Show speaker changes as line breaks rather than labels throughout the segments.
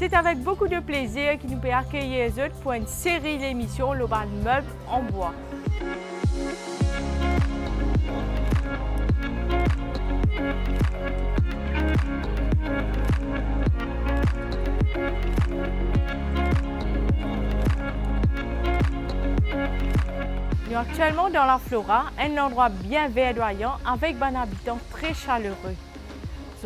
C'est avec beaucoup de plaisir que nous pouvons accueillir les autres pour une série d'émissions Le Bal Meuble en bois. Nous sommes actuellement dans la Flora, un endroit bien verdoyant avec un habitant très chaleureux.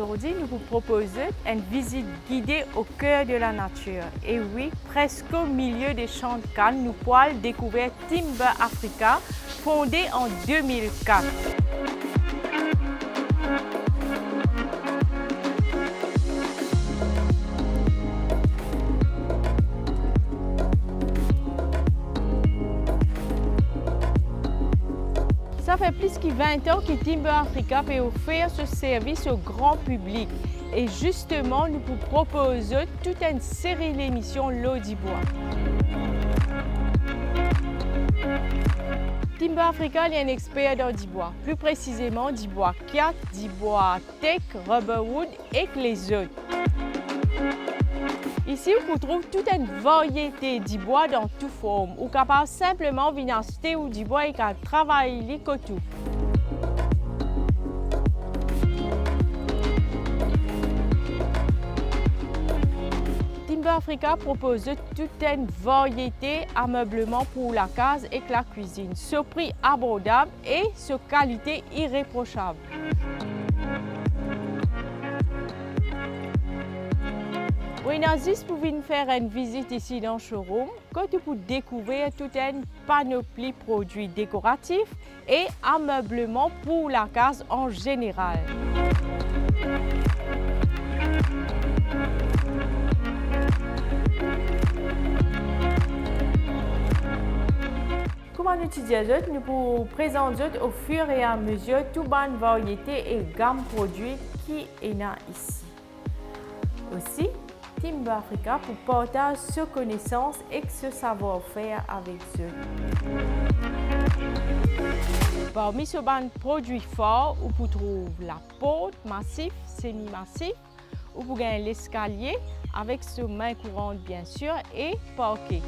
Aujourd'hui, nous vous proposons une visite guidée au cœur de la nature. Et oui, presque au milieu des champs de canne, nous pouvons découvrir Timber Africa, fondé en 2004. Ça fait plus de 20 ans que Timber Africa peut offrir ce service au grand public. Et justement, nous vous proposons toute une série d'émissions L'eau du bois. Timber Africa est un expert dans du bois, plus précisément du bois cat, du bois teak, rubberwood et les autres. Ici, on trouve toute une variété de bois dans toute forme, ou capable simplement venir acheter ou du bois et travailler les coteaux. Timber Africa propose toute une variété d'ameublement pour la case et la cuisine, ce prix abordable et ce qualité irréprochable. Oui, juste pour venir faire une visite ici dans le showroom, que vous pouvez découvrir toute une panoplie de produits décoratifs et ameublement pour la case en général. Comme on utilise nous vous présentons au fur et à mesure toute bonne variété et gamme de produits qui est là ici. Aussi, Timber Africa pour partager ses connaissances et ce savoir-faire avec eux. Parmi ces produits forts, vous trouvez la porte massif, semi-massif, vous gagnez l'escalier avec ce main courante bien sûr et parquet.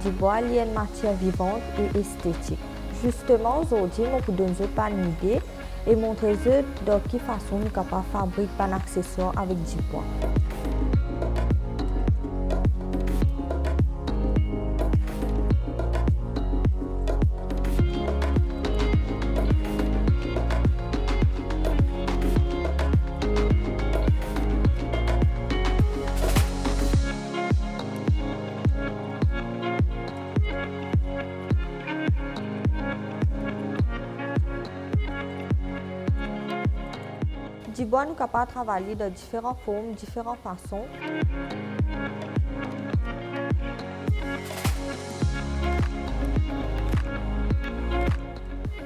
Du bois est une matière vivante et esthétique. Justement, aujourd'hui, nous vous donnons une idée et montrer de quelle façon nous sommes capables de fabriquer un accessoire avec du bois. Du bois, nous sommes capables de travailler de différentes formes, différentes façons.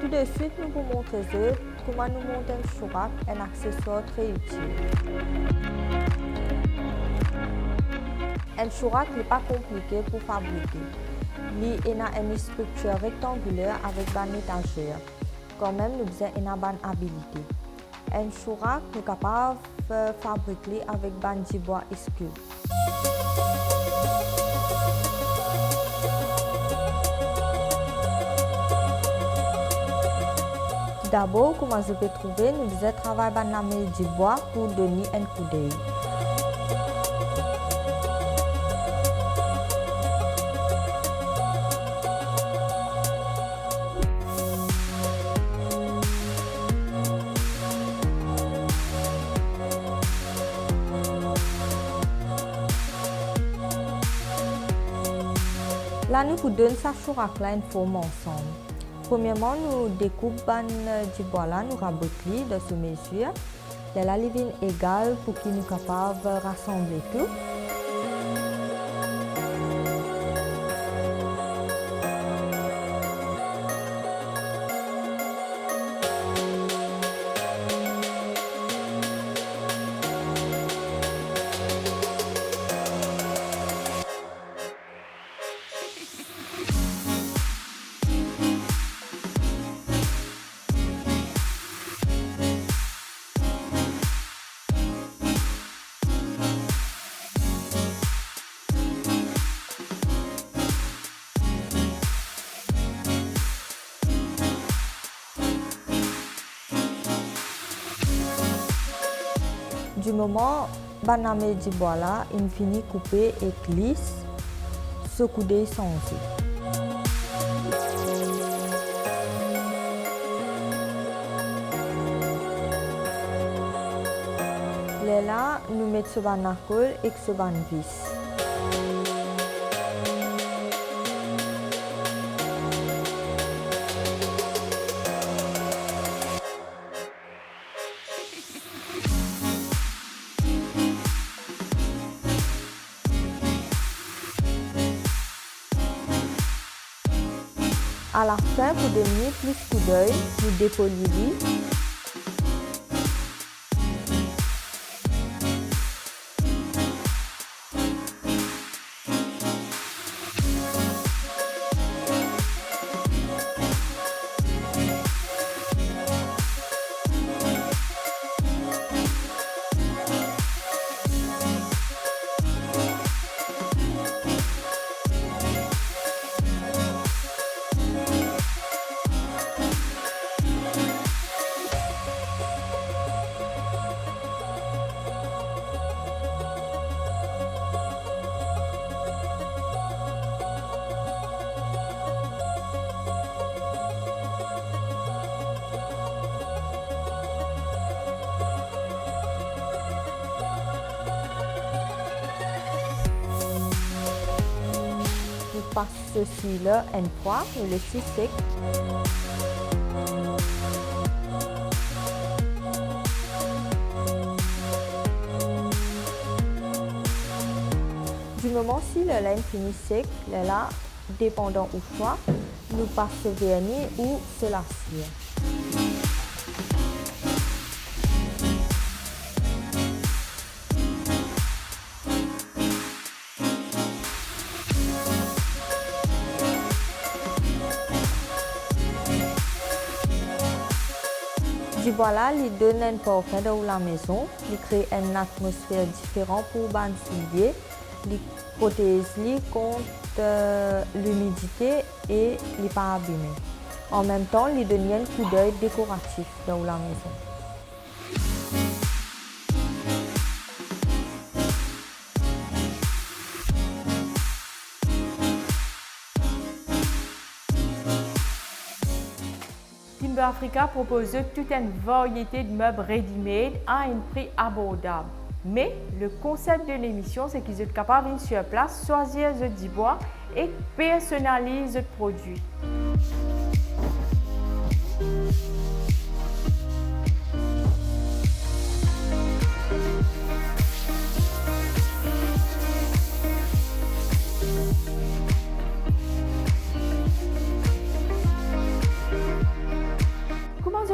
Tout de suite, nous vous montrons comment nous monter un chourac, un accessoire très utile. Un chourac n'est pas compliqué pour fabriquer. Il a une structure rectangulaire avec une étagère. Quand même, nous avons une bonne habilité. Un chourac est capable de fabriquer avec du bois escu. D'abord, comme vous pouvez trouver, nous devons travailler avec la lamelle du bois pour donner un coup d'œil. Là, nous vous donnons sa chourac là une forme ensemble. Premièrement, nous découpons du bois là, nous rabotons de ce mesure. La living égale pour qu'il nous capable de rassembler tout. Du moment baname du bois là, il finit coupé et glisse, secouder sans aussi. Là, nous mettons ce banacol et ce ban vis. À la fin, pour donner plus coup d'œil, nous dépolions. Passe ceci là une fois, le laisser sec. Du moment si le laine finit sec, là, dépendant où choix, nous passons vernis ou sur la cire. Du bois là, il donne un parfum dans la maison, il crée une atmosphère différente pour les souliers, il protège contre l'humidité et les pas abîmés. En même temps, il donne un coup d'œil décoratif dans la maison.
Timber Africa propose toute une variété de meubles ready-made à un prix abordable. Mais le concept de l'émission, c'est qu'ils sont capables de sur place, choisir du bois et personnaliser le produit.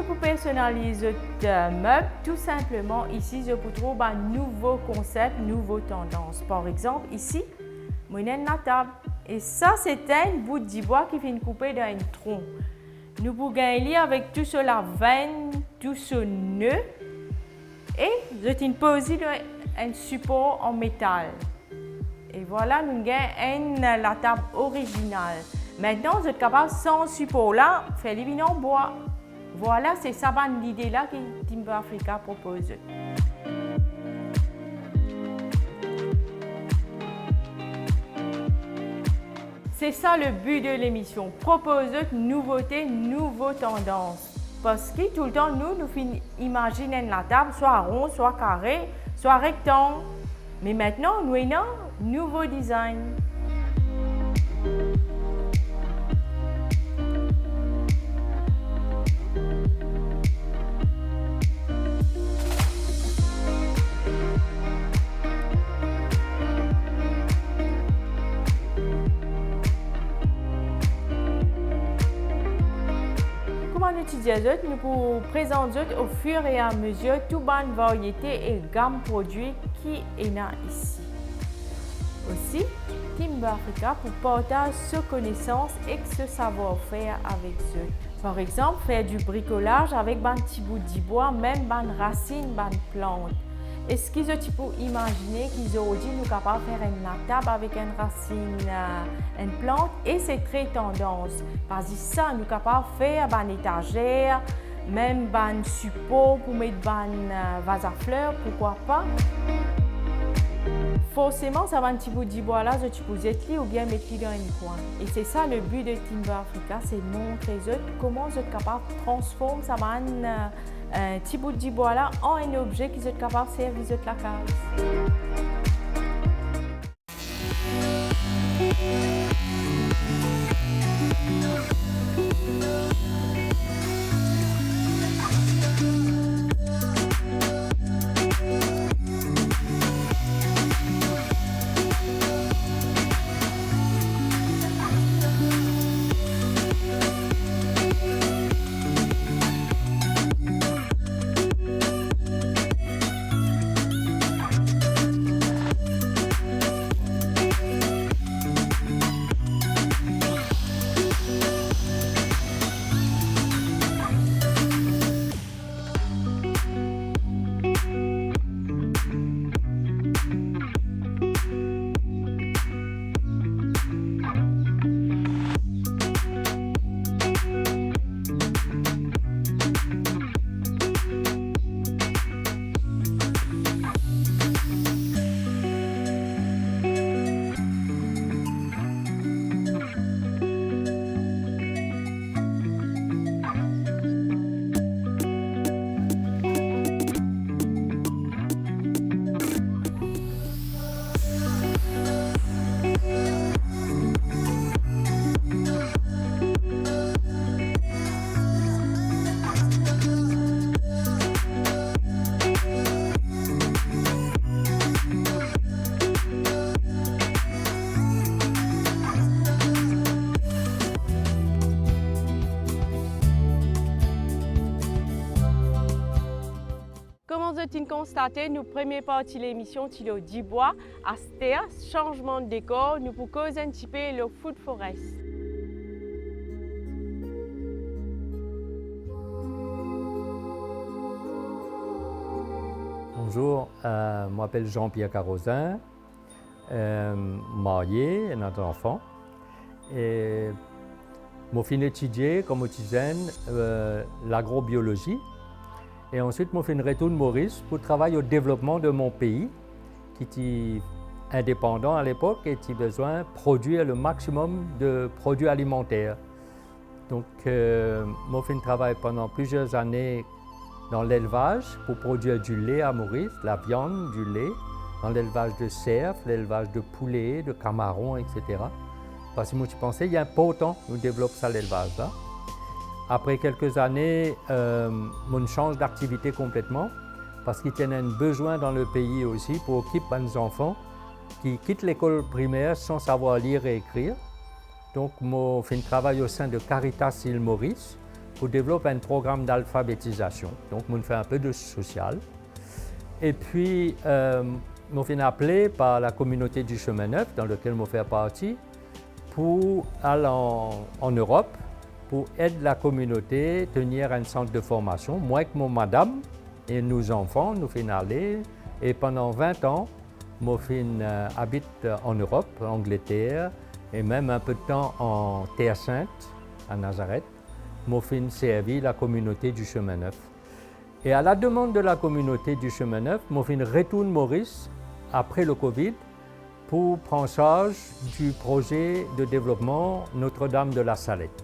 Pour personnaliser le meuble, tout simplement, ici, je peux trouver un nouveau concept, nouveau tendance. Par exemple, ici, je ai la table. Et ça, c'est un bout de bois qui vient couper dans un tronc. Nous pouvons gagner avec tout sur la veine, tout ce nœud. Et je poser un support en métal. Et voilà, nous gagnons la table originale. Maintenant, vous êtes capable, sans support là, faire les en bois. Voilà, c'est ça l'idée là que Timber Africa propose. C'est ça le but de l'émission, proposer de nouveautés, nouvelles tendances. Parce que tout le temps, nous imaginons la table soit ronde, soit carrée, soit rectangle. Mais maintenant, nous avons un nouveau design. étudier nous pour présenter au fur et à mesure toute bonne variété et gamme de produits qui est ici. Aussi, Timber Africa pour partager ses connaissances et ce savoir-faire avec eux. Par exemple, faire du bricolage avec un petit bout de bois, même des racines, des plantes. Est-ce qu'ils ont imaginer qu'ils auraient dit nous capables de faire une table avec une racine, une plante et c'est très tendance. Parce que ça, nous capables de faire une étagère, même un support pour mettre un vase à fleurs, pourquoi pas. Forcément, ça va un petit bout de bois là, tu peux être ou bien mettre dans un coin. Et c'est ça le but de Timber Africa, c'est de montrer comment vous êtes capable de transformer ça un petit bout de bois là en un objet qui est capable de servir la case. Comme vous avez constaté, nous première partie de l'émission, c'est le Dibois, à terre, changement de décor, nous pouvons causer un petit peu le food forest.
Bonjour, je m'appelle Jean-Pierre Carozin, marié, et notre enfant. Et je suis étudié comme étudiant l'agrobiologie. Et ensuite, je suis retourné à Maurice pour travailler au développement de mon pays, qui était indépendant à l'époque et qui avait besoin de produire le maximum de produits alimentaires. Donc, je travaille pendant plusieurs années dans l'élevage pour produire du lait à Maurice, la viande, du lait, dans l'élevage de cerfs, l'élevage de poulets, de camarons, etc. Parce que moi, je pensais qu'il est important de développer ça, l'élevage là. Après quelques années, on change d'activité complètement parce qu'il y a un besoin dans le pays aussi pour occuper les enfants qui quittent l'école primaire sans savoir lire et écrire. Donc, je fais un travail au sein de Caritas Île Maurice pour développer un programme d'alphabétisation. Donc, je fais un peu de social. Et puis, je suis appelé par la communauté du Chemin Neuf, dans laquelle je fais partie, pour aller en Europe, pour aider la communauté à tenir un centre de formation. Moi et mon madame et nos enfants, nous faisons aller. Et pendant 20 ans, je habite en Europe, en Angleterre, et même un peu de temps en Terre Sainte, à Nazareth. Je servi la communauté du Chemin Neuf. Et à la demande de la communauté du Chemin Neuf, je retourne Maurice après le Covid pour prendre charge du projet de développement Notre-Dame de la Salette.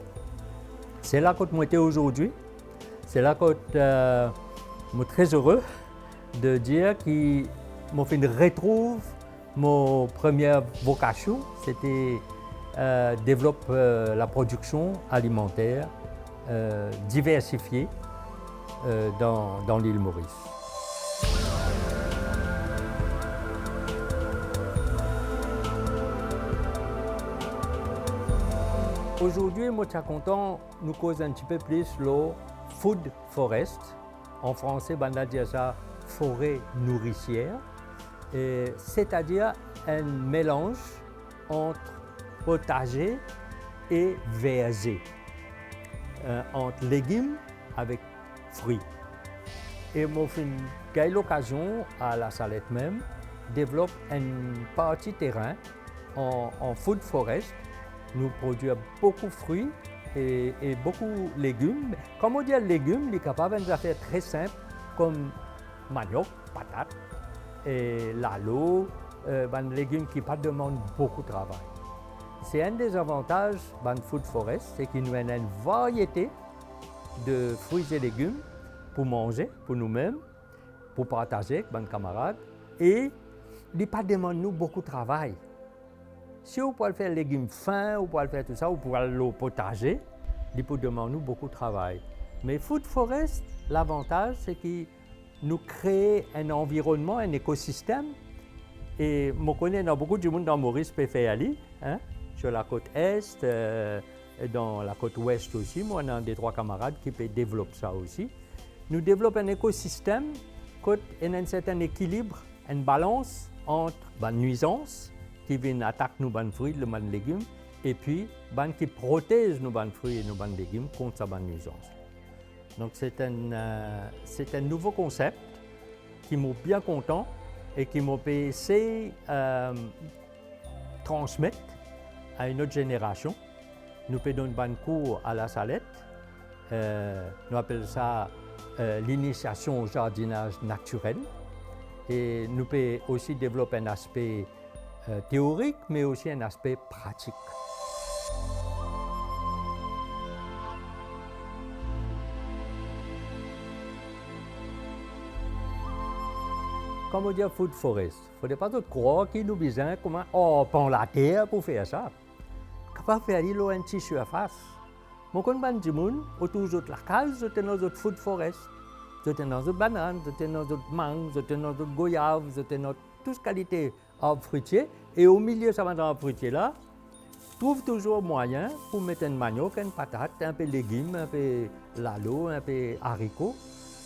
C'est là que je suis aujourd'hui. C'est là que je suis très heureux de dire que je retrouve ma première vocation, c'était développer la production alimentaire diversifiée dans l'île Maurice. Aujourd'hui, moi, je suis content, nous cause un petit peu plus le food forest. En français, on va dire ça forêt nourricière. C'est-à-dire un mélange entre potager et verger, entre légumes avec fruits. Et moi, j'ai eu l'occasion, à la Salette même, développer une partie terrain en food forest. Nous produisons beaucoup de fruits et beaucoup de légumes. Comme on dit légumes, il est capable de faire très simple, comme manioc, patate, et lalo, des légumes qui ne demandent pas beaucoup de travail. C'est un des avantages de food forest, c'est qu'il nous donne une variété de fruits et légumes pour manger, pour nous-mêmes, pour partager avec nos camarades, et il ne demande pas beaucoup de travail. Si vous pouvez faire des légumes fins, vous pouvez faire tout ça, vous pouvez le potager, il peut demander beaucoup de travail. Mais Food Forest, l'avantage, c'est qu'il nous crée un environnement, un écosystème. Et je connais beaucoup de monde dans Maurice peut faire aller, sur la côte Est, et dans la côte Ouest aussi. Moi, on a des 3 camarades qui peuvent développer ça aussi. Nous développons un écosystème, il y a un certain équilibre, une balance entre la nuisance, qui viennent attaquer nos fruits, nos légumes, et puis qui protègent nos fruits et nos légumes contre sa nuisance. Donc c'est un nouveau concept qui m'a bien content et qui m'a essayé transmettre à une autre génération. Nous pouvons donner un cours à la Salette. Nous appelons ça l'initiation au jardinage naturel. Et nous pouvons aussi développer un aspect théorique, mais aussi un aspect pratique. Comme on dit food forest, il ne faudrait pas tout croire qu'il nous besoin comment on prend la terre pour faire ça. Capable de faire une petite surface. Mon compagnon du monde, autour de la case, c'est dans notre food forest. C'est dans notre banane, c'est dans notre mangue, c'est dans notre goyave, c'est dans toute qualité d'arbres fruitiers. Et au milieu de ces arbres fruitiers-là, trouve toujours moyen pour mettre un manioc, une patate, un peu de légumes, un peu lalo, un peu haricots.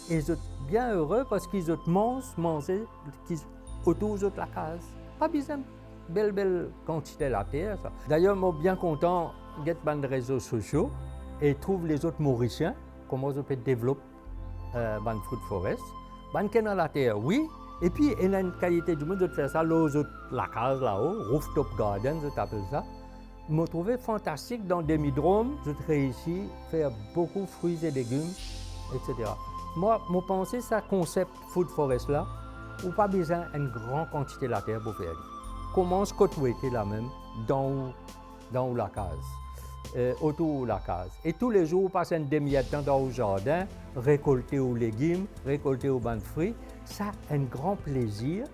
Et ils sont bien heureux parce qu'ils mangent autour de la case. Pas besoin de belle quantité de la terre. D'ailleurs, moi, bien content d'être les réseaux sociaux et trouve les autres Mauriciens, comment ils peuvent développer dans food forest. Qui dans la terre, oui. Et puis, il y a une qualité du monde de faire ça, la case là-haut, rooftop garden, je t'appelle ça. Je me trouvais fantastique dans des midromes. Je réussis à faire beaucoup de fruits et légumes, etc. Moi, je pense que ce concept food forest là, on n'a pas besoin d'une grande quantité de la terre pour faire. Commence côté là même, dans la case, autour de la case. Et tous les jours, on passe une demi-heure dans le jardin, récolter aux légumes, récolter aux bancs de fruits. Ça a un grand plaisir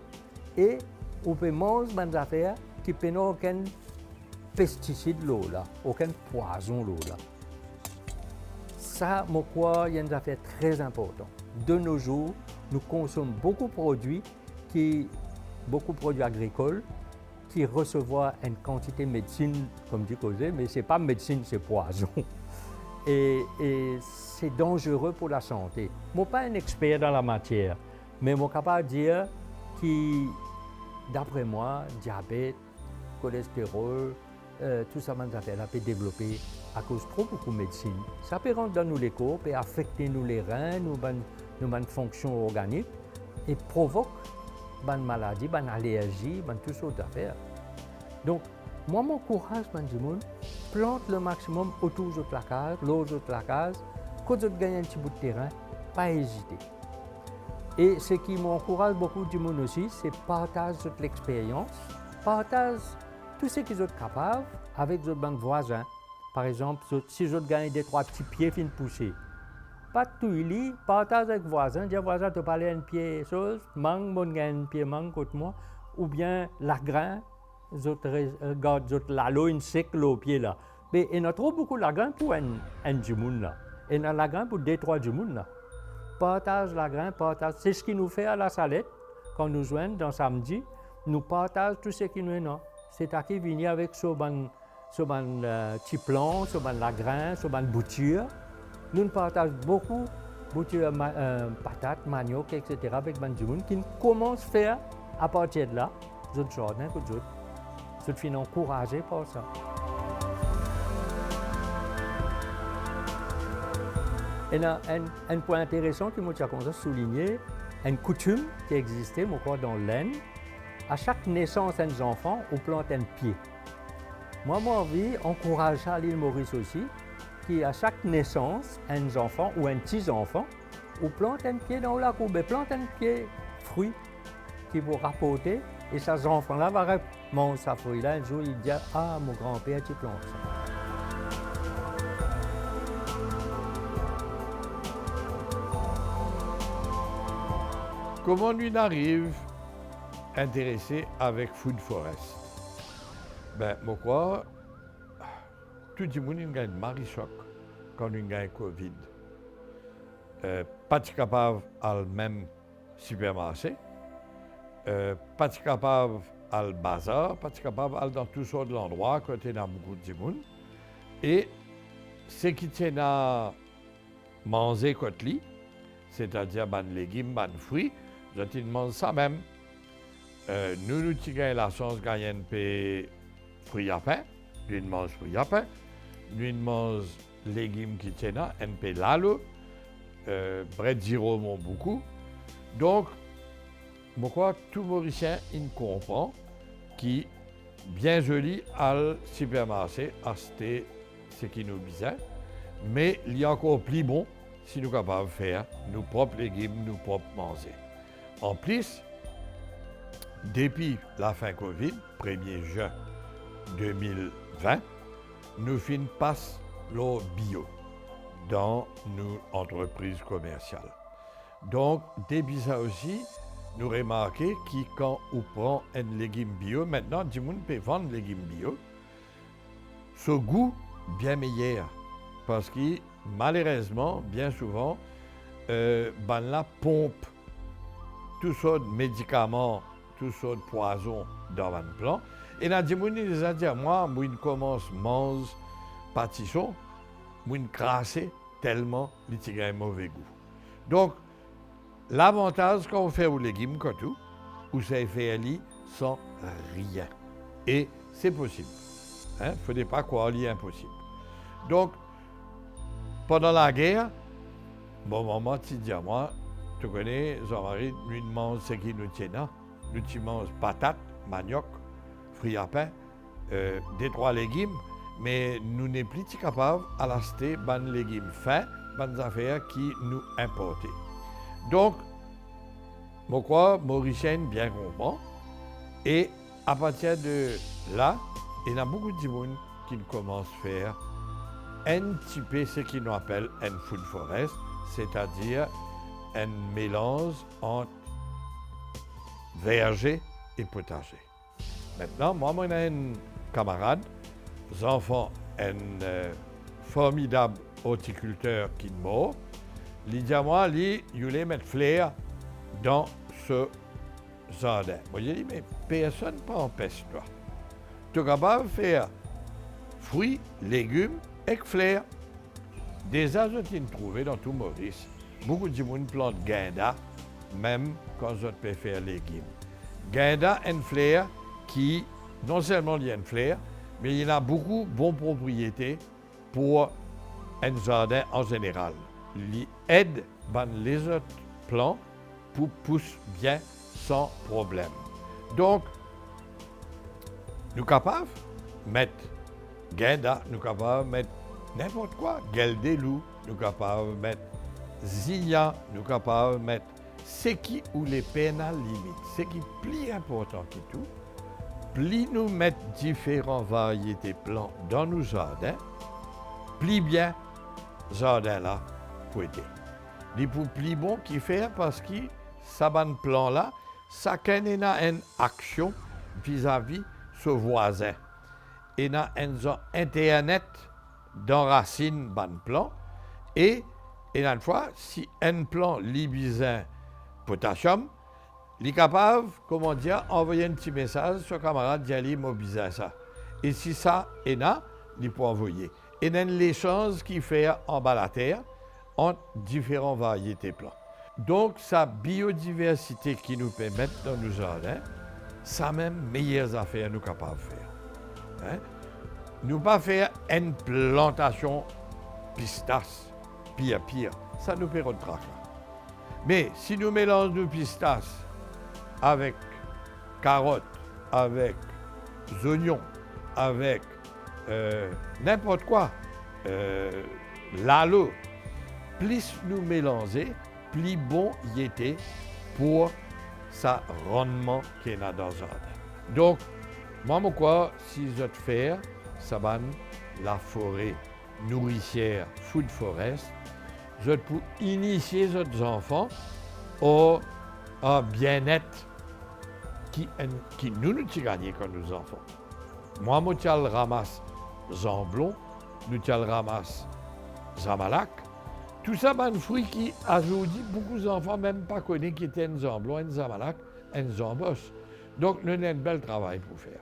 et on peut manger des affaires qui n'ont aucun pesticide là, aucun poison là. Ça, je crois, il y a une affaire très importante. De nos jours, nous consommons beaucoup de produits agricoles qui reçoivent une quantité de médecine, comme dit Causé, mais ce n'est pas médecine, c'est poison. Et c'est dangereux pour la santé. Je ne suis pas un expert dans la matière, mais je suis capable de dire que, d'après moi, diabète, cholestérol, tout ça, ça peut développer à cause de trop beaucoup de médecine. Ça peut rentrer dans les corps, peut affecter les reins, nos fonctions organiques et provoque des maladies, des allergies, toutes sortes d'affaires. Donc, moi, mon courage, plante le maximum autour de la case, l'autre de la case, quand vous gagnez un petit bout de terrain, pas hésiter. Et ce qui m'encourage beaucoup du monde aussi, c'est partager toute l'expérience, partage tout ce qu'ils sont capables avec vos voisins. Par exemple, si vous gagnez des 3 petits pieds fin poussés, pas de tout il partage avec voisin, dire voisin te parler un pied chose, mangue mon gagne un pied mangue contre moi, ou bien la grain, regarde la l'eau une sec au pied là. Mais il y a trop beaucoup de la grain pour un du monde là. Et il y a la grain pour 2-3 du monde là. Partage la grain, partage. C'est ce qui nous fait à la Salette quand nous joignons dans samedi. Nous partageons tout ce qui nous est là. C'est à qui venir avec ce sur un petit plant, sur un lagrin, sur une bouture. Nous partageons beaucoup bouture patates, manioc, etc. avec des gens qui commencent à faire à partir de là, d'autres jardins que d'autres. Je suis encouragé par ça. Et un point intéressant que je veux souligner, une coutume qui existait dans l'Inde. À chaque naissance d'un enfant, on plante un pied. Moi, j'ai envie d'encourager à l'île Maurice aussi, qu'à chaque naissance, un enfant ou un petit-enfant, on plante un pied dans la courbe, plante un pied fruit qui va rapporter. Et ces enfants-là vont manger sa fruit-là. Un jour, il dit « Ah, mon grand-père, tu plantes ça. »
Comment on arrive intéressé avec Food Forest? Ben, moi quoi, tout le monde a un marichoc quand on a un Covid. Pas capable à le même supermarché, pas capable à le bazar, pas capable à dans tout sortes d'endroits quand il y a beaucoup de monde. Et ce qui tient à manger côté, c'est-à-dire des légumes, des fruits, je mange ça même. Nous avons la chance de gagner un peu fruits à pain, nous mangeons fruits à pain, nous mangeons légumes qui tiennent un peu lalo, bread zero beaucoup. Donc, je crois que tout Mauricien il comprend qui bien joli à le supermarché acheter ce qui nous besoin, mais il y a encore plus bon si nous sommes capables de faire nos propres légumes, nos propres manger. En plus, depuis la fin Covid, 1er juin 2020, nous finissons passer le bio dans nos entreprises commerciales. Donc, depuis ça aussi, nous remarquons que quand on prend un légume bio, maintenant, tout le monde peut vendre des légumes bio. Ce goût bien meilleur. Parce que malheureusement, bien souvent, la pompe, tous sortes de médicaments, tous sortes de poisons dans un plant. Et là, des gens ils ont dit, moi, je commence à manger pâtisson, je crasse tellement il a un mauvais goût. Donc, l'avantage quand on fait aux légumes, comme tout, ou ça fait aller sans rien. Et c'est possible. Il ne faudrait pas croire qu'il est impossible. Donc, pendant la guerre, bon maman, tu dis à moi, tu connais, Jean-Marie, nous mangeons ce qui nous tient. Nous mangeons patates, manioc, fruits à pain, des 3 légumes, mais nous n'est plus capables d'acheter des légumes fins, des affaires qui nous importent. Donc, je crois que Mauricien bien comprend. Et à partir de là, il y a beaucoup de gens qui commencent à faire un petit peu ce qu'on appelle un food forest, c'est-à-dire un mélange entre verger et potager. Maintenant, moi, j'ai un camarade, un enfant, un formidable horticulteur qui est mort. Il dit à moi, il voulait mettre flair dans ce jardin. Moi, j'ai dit, mais personne ne t'empêche, toi. Tu es capable de faire fruits, légumes et flair. Déjà, je t'ai trouvé dans tout Maurice. Beaucoup de gens plantent guinda, même quand je peux faire légumes. Guinda et flair qui, non seulement il y a un flair, mais il y a beaucoup de bonnes propriétés pour un jardin en général. Il aide les autres plants pour pousser bien sans problème. Donc, nous sommes capables de mettre guinda, nous sommes capables de mettre n'importe quoi, gueule des loups, nous sommes capables de mettre zilla, nous sommes capables de mettre ce qui ou les pénales limites. Ce qui est plus important que tout, plus nous mettons différentes variétés de plants dans nos jardins, plus bien jardin là pour aider. Les plus bon qui fait parce que ça ban plan là, ça a une action vis-à-vis ce voisin. Et na un internet d'enracine ban plan et une fois si un plan libizin potassium, il est capable, comment dire, envoyer un petit message sur camarade d'y aller mobiliser ça. Et si ça est là, il peut envoyer. Et dans l'échange qu'il fait en bas de la terre entre différentes variétés de plantes. Donc, sa biodiversité qui nous permet dans nos jardins, ça même meilleures affaires nous capables de faire. Hein? Nous pas faire une plantation pistache, pire, ça nous perd de trac. Mais si nous mélangeons nos pistaches avec carottes, avec oignons, avec n'importe quoi, l'alo, plus nous mélanger, plus bon il était pour sa rendement qu'il y a dans le jardin. Donc, moi, quoi, si je te fais, ça va la forêt nourricière, food forest, je peux initier les enfants au bien-être qui nous gagnons quand nous enfants. Moi, je ramasse Zamblon, nous ramasse Zamalak. Tout ça, c'est un fruit qui, aujourd'hui, beaucoup d'enfants même pas connaissent qui était un Zamblon, un Zamalak, un Zambos. Donc, nous avons un bel travail pour faire.